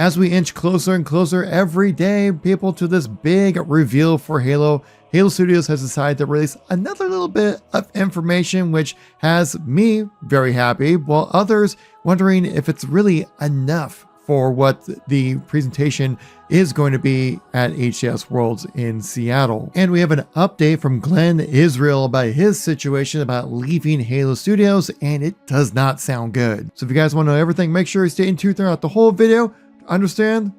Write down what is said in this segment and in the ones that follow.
as we inch closer and closer every day, people, to this big reveal for Halo, Halo Studios has decided to release another little bit of information, which has me very happy, while others wondering if it's really enough for what the presentation is going to be at HCS Worlds in Seattle. And we have an update from Glenn Israel about his situation about leaving Halo Studios, and it does not sound good. So if you guys want to know everything, make sure you stay tuned throughout the whole video to understand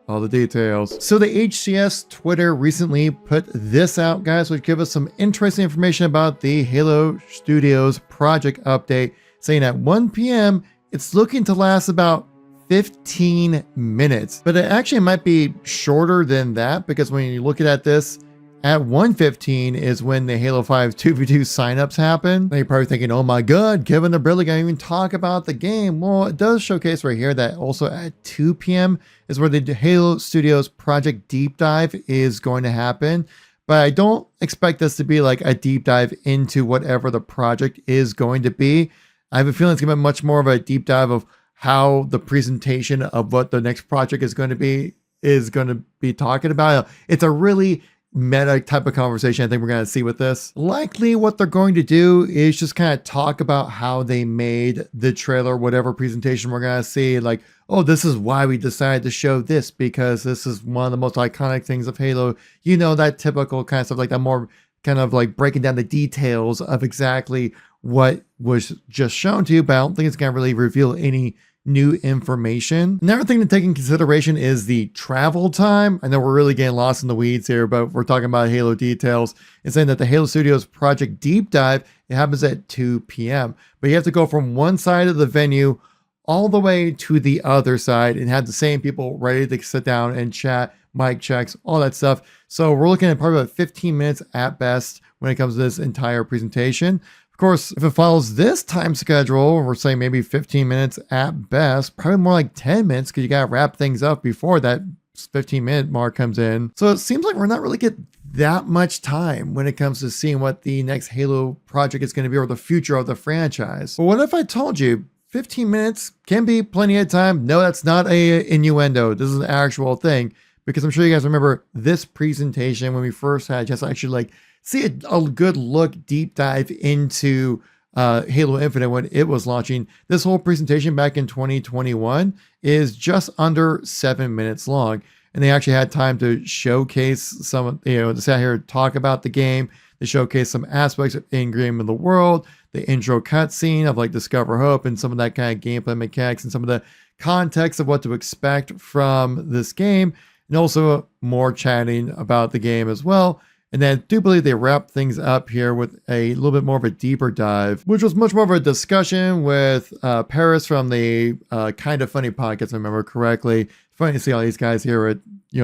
all the details. So the HCS Twitter recently put this out, guys, which give us some interesting information about the Halo Studios project update, saying at 1 p.m. it's looking to last about 15 minutes, but it actually might be shorter than that, because when you look at this, at 1:15 is when the Halo 5 2v2 signups happen. Now you're probably thinking, oh my god, Kevin, they're barely gonna even talk about the game. Well, it does showcase right here that also at 2 p.m. is where the Halo Studios Project Deep Dive is going to happen. But I don't expect this to be like a deep dive into whatever the project is going to be. I have a feeling it's gonna be much more of a deep dive of how the presentation of what the next project is going to be talking about. It's a really meta type of conversation I think we're going to see with this. Likely what they're going to do is just kind of talk about how they made the trailer, whatever presentation we're going to see, like, oh, this is why we decided to show this, because this is one of the most iconic things of Halo. You know, that typical kind of stuff, like that more kind of like breaking down the details of exactly what was just shown to you, but I don't think it's going to really reveal any new information. Another thing to take in consideration is the travel time. I know we're really getting lost in the weeds here, but we're talking about Halo details. It's saying that the Halo Studios Project Deep Dive, it happens at 2 p.m. But you have to go from one side of the venue all the way to the other side and have the same people ready to sit down and chat, mic checks, all that stuff. So we're looking at probably about 15 minutes at best when it comes to this entire presentation. Of course, if it follows this time schedule, we're saying maybe 15 minutes at best, probably more like 10 minutes, because you got to wrap things up before that 15-minute mark comes in. So it seems like we're not really getting that much time when it comes to seeing what the next Halo project is going to be, or the future of the franchise. But what if I told you 15 minutes can be plenty of time? No, that's not a innuendo. This is an actual thing, because I'm sure you guys remember this presentation when we first had just actually like see a good look, deep dive into Halo Infinite when it was launching. This whole presentation back in 2021 is just under 7 minutes long. And they actually had time to showcase some, to sit here and talk about the game. They showcase some aspects of in-game of the world, the intro cutscene of like Discover Hope, and some of that kind of gameplay mechanics and some of the context of what to expect from this game. And also more chatting about the game as well. And then I do believe they wrap things up here with a little bit more of a deeper dive, which was much more of a discussion with Paris from the Kind of Funny podcast, if I remember correctly. Funny to see all these guys here at,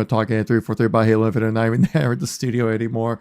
talking at 343 about Halo Infinite, not even there at the studio anymore.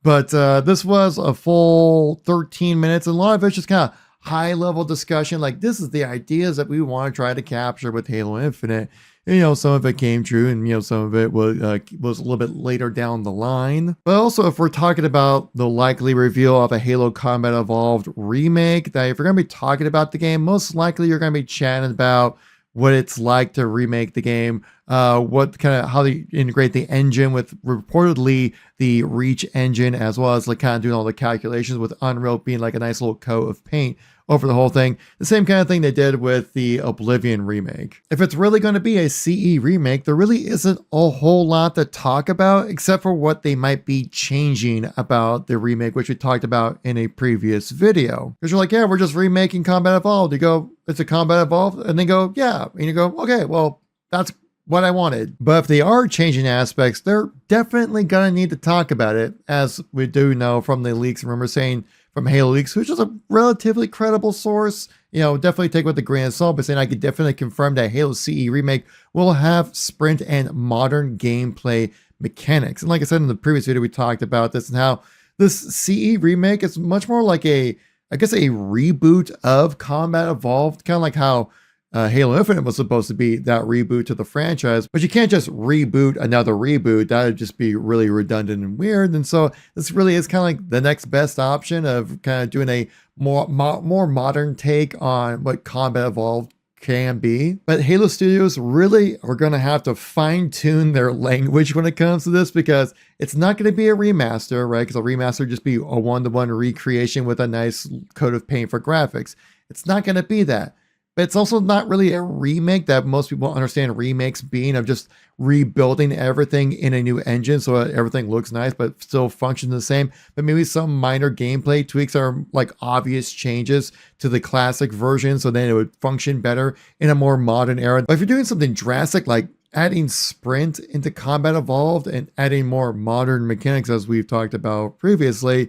But this was a full 13 minutes, and a lot of it's just kind of high level discussion. Like, this is the ideas that we want to try to capture with Halo Infinite. And, some of it came true, and some of it was a little bit later down the line. But also, if we're talking about the likely reveal of a Halo Combat Evolved remake, that if you're going to be talking about the game, most likely you're going to be chatting about what it's like to remake the game, how they integrate the engine with reportedly the Reach engine, as well as like kind of doing all the calculations with Unreal being like a nice little coat of paint over the whole thing. The same kind of thing they did with the Oblivion remake. If it's really going to be a CE remake, there really isn't a whole lot to talk about, except for what they might be changing about the remake, which we talked about in a previous video. Because you're like, yeah, we're just remaking Combat Evolved. You go, it's a Combat Evolved? And they go, yeah. And you go, okay, well, that's what I wanted. But if they are changing aspects, they're definitely going to need to talk about it, as we do know from the leaks. Remember saying from Halo Leaks, which is a relatively credible source, definitely take with a grain of salt, but saying I could definitely confirm that Halo CE remake will have sprint and modern gameplay mechanics. And like I said in the previous video, we talked about this and how this CE remake is much more like a reboot of Combat Evolved, kind of like how Halo Infinite was supposed to be that reboot to the franchise, but you can't just reboot another reboot. That would just be really redundant and weird. And so this really is kind of like the next best option of kind of doing a more modern take on what Combat Evolved can be. But Halo Studios really are going to have to fine tune their language when it comes to this, because it's not going to be a remaster, right? Because a remaster would just be a one-to-one recreation with a nice coat of paint for graphics. It's not going to be that. But it's also not really a remake that most people understand remakes being, of just rebuilding everything in a new engine so that everything looks nice but still functions the same. But maybe some minor gameplay tweaks are like obvious changes to the classic version, so then it would function better in a more modern era. But if you're doing something drastic like adding sprint into Combat Evolved and adding more modern mechanics, as we've talked about previously,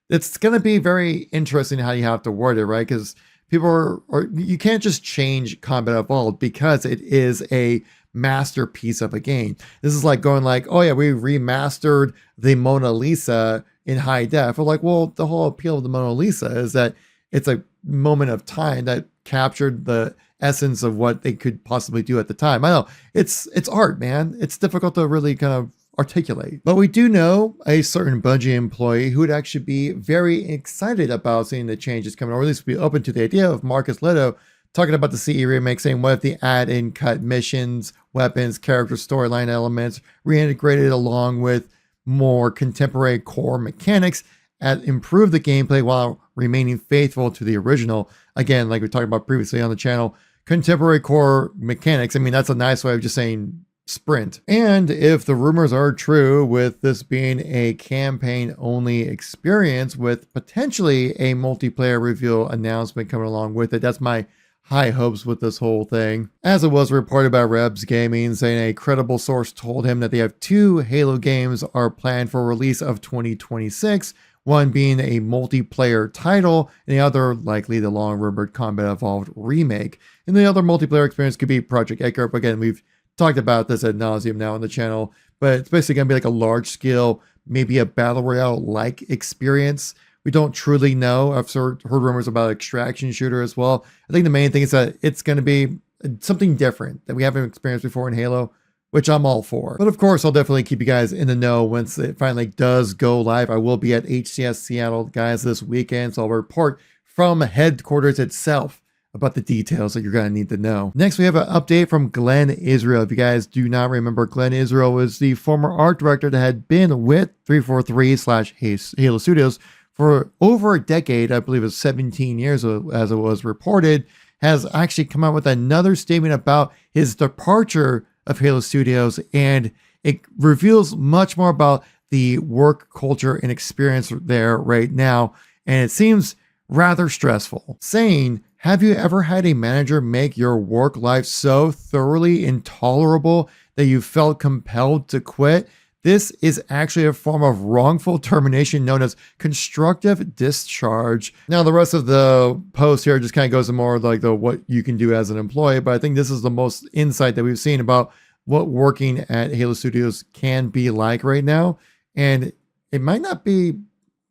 it's going to be very interesting how you have to word it, right? Because people or you can't just change Combat Evolved because it is a masterpiece of a game. This is like going like, oh yeah, we remastered the Mona Lisa in high def. We're like, well, the whole appeal of the Mona Lisa is that it's a moment of time that captured the essence of what they could possibly do at the time. I know it's art, man. It's difficult to really kind of articulate. But we do know a certain Bungie employee who would actually be very excited about seeing the changes coming, or at least be open to the idea of Marcus Leto talking about the CE remake, saying, what if the add in cut missions, weapons, character storyline elements, reintegrated along with more contemporary core mechanics and improve the gameplay while remaining faithful to the original. Again, like we talked about previously on the channel, contemporary core mechanics. I mean, that's a nice way of just saying sprint. And if the rumors are true, with this being a campaign only experience with potentially a multiplayer reveal announcement coming along with it, that's my high hopes with this whole thing. As it was reported by Rebs Gaming, saying a credible source told him that they have 2 Halo games are planned for release of 2026, one being a multiplayer title, and the other likely the long-rumored Combat Evolved remake. And the other multiplayer experience could be Project Edgar. But again, we've talked about this ad nauseum now on the channel, but it's basically going to be like a large scale, maybe a battle royale like experience. We don't truly know. I've heard rumors about extraction shooter as well. I think the main thing is that it's going to be something different that we haven't experienced before in Halo, which I'm all for. But of course, I'll definitely keep you guys in the know once it finally does go live. I will be at HCS Seattle, guys, this weekend, so I'll report from headquarters itself about the details that you're going to need to know. Next, we have an update from Glenn Israel. If you guys do not remember, Glenn Israel was the former art director that had been with 343/Halo Studios for over a decade. I believe it was 17 years as it was reported, has actually come out with another statement about his departure of Halo Studios, and it reveals much more about the work culture and experience there right now, and it seems rather stressful. Saying, have you ever had a manager make your work life so thoroughly intolerable that you felt compelled to quit? This is actually a form of wrongful termination known as constructive discharge. Now, the rest of the post here just kind of goes to more like what you can do as an employee, but I think this is the most insight that we've seen about what working at Halo Studios can be like right now. And it might not be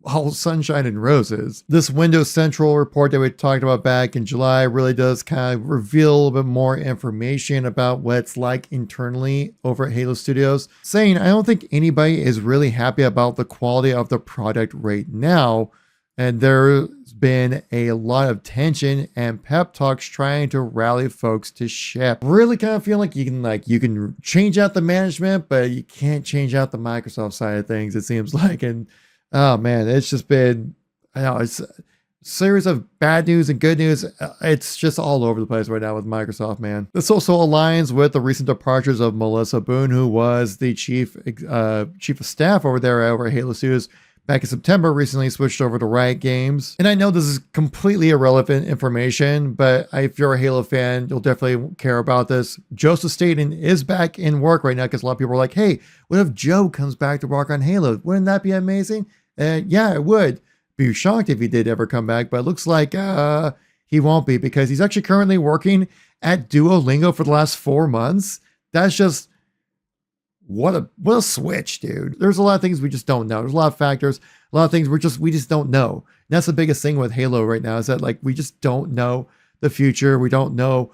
all sunshine and roses. This Windows Central report that we talked about back in July really does kind of reveal a little bit more information about what it's like internally over at Halo Studios, saying, I don't think anybody is really happy about the quality of the product right now. And there's been a lot of tension and pep talks trying to rally folks to ship. Really kind of feel like you can change out the management, but you can't change out the Microsoft side of things, it seems like. And oh man, it's just been, I know, it's a series of bad news and good news. It's just all over the place right now with Microsoft, man. This also aligns with the recent departures of Melissa Boone, who was the chief of staff over there over at Halo Studios back in September, recently switched over to Riot Games. And I know this is completely irrelevant information, but if you're a Halo fan, you'll definitely care about this. Joseph Staten is back in work right now, because a lot of people are like, hey, what if Joe comes back to work on Halo? Wouldn't that be amazing? Yeah, it would. Be shocked if he did ever come back, but it looks like he won't be, because he's actually currently working at Duolingo for the last 4 months. That's just what a switch, dude. There's a lot of things we just don't know. There's a lot of factors, a lot of things we just don't know. And that's the biggest thing with Halo right now, is that like we just don't know the future. We don't know.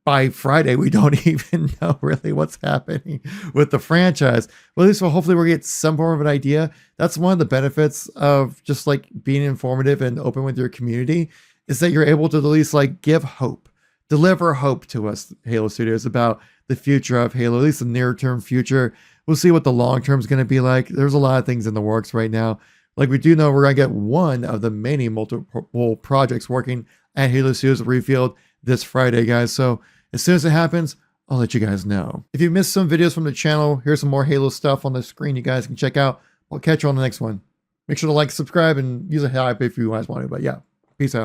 By Friday, we don't even know really what's happening with the franchise. Well, at least hopefully we'll get some form of an idea. That's one of the benefits of just like being informative and open with your community, is that you're able to at least like give hope deliver hope to us, Halo Studios, about the future of Halo, at least the near-term future. We'll see what the long-term is going to be like. There's a lot of things in the works right now. Like, we do know we're going to get one of the many multiple projects working at Halo Studios revealed this Friday, guys. So as soon as it happens, I'll let you guys know. If you missed some videos from the channel, here's some more Halo stuff on the screen you guys can check out. I'll catch you on the next one. Make sure to like, subscribe, and use a hype if you guys want to. But yeah, peace out.